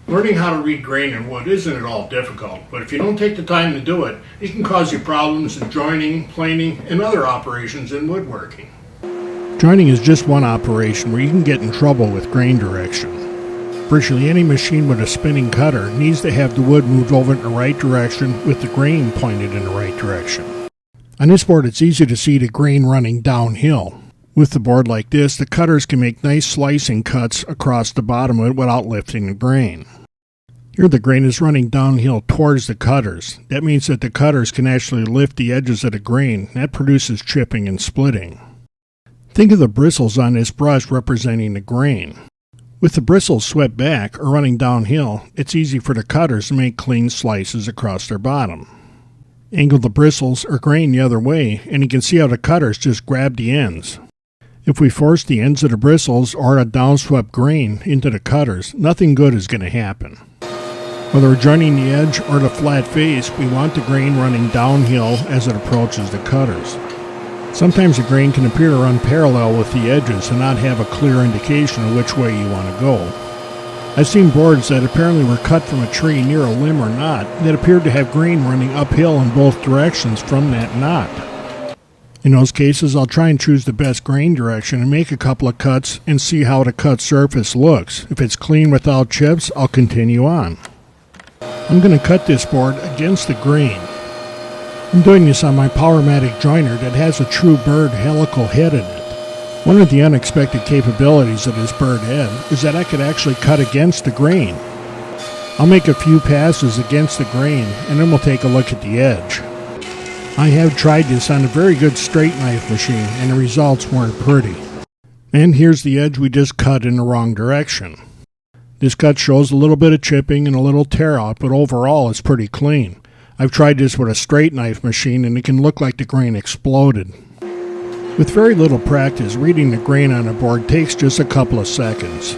Learning how to read grain in wood isn't at all difficult, but if you don't take the time to do it, it can cause you problems in joining, planing, and other operations in woodworking. Joining is just one operation where you can get in trouble with grain direction. Virtually any machine with a spinning cutter needs to have the wood moved over in the right direction with the grain pointed in the right direction. On this board, it's easy to see the grain running downhill. With the board like this, the cutters can make nice slicing cuts across the bottom of it without lifting the grain. Here the grain is running downhill towards the cutters. That means that the cutters can actually lift the edges of the grain. That produces chipping and splitting. Think of the bristles on this brush representing the grain. With the bristles swept back or running downhill, it's easy for the cutters to make clean slices across their bottom. Angle the bristles or grain the other way, and you can see how the cutters just grab the ends. If we force the ends of the bristles or a downswept grain into the cutters, nothing good is going to happen. Whether we're joining the edge or the flat face, we want the grain running downhill as it approaches the cutters. Sometimes the grain can appear to run parallel with the edges and not have a clear indication of which way you want to go. I've seen boards that apparently were cut from a tree near a limb or knot that appeared to have grain running uphill in both directions from that knot. In those cases, I'll try and choose the best grain direction and make a couple of cuts and see how the cut surface looks. If it's clean without chips, I'll continue on. I'm going to cut this board against the grain. I'm doing this on my Powermatic joiner that has a true bird helical head in it. One of the unexpected capabilities of this bird head is that I could actually cut against the grain. I'll make a few passes against the grain and then we'll take a look at the edge. I have tried this on a very good straight knife machine and the results weren't pretty. And here's the edge we just cut in the wrong direction. This cut shows a little bit of chipping and a little tear out, but overall it's pretty clean. I've tried this with a straight knife machine and it can look like the grain exploded. With very little practice, reading the grain on a board takes just a couple of seconds.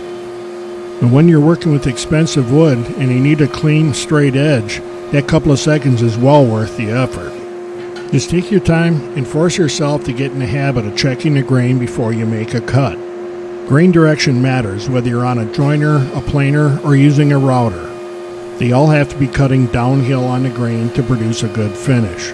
And when you're working with expensive wood and you need a clean, straight edge, that couple of seconds is well worth the effort. Just take your time and force yourself to get in the habit of checking the grain before you make a cut. Grain direction matters whether you're on a joiner, a planer, or using a router. They all have to be cutting downhill on the grain to produce a good finish.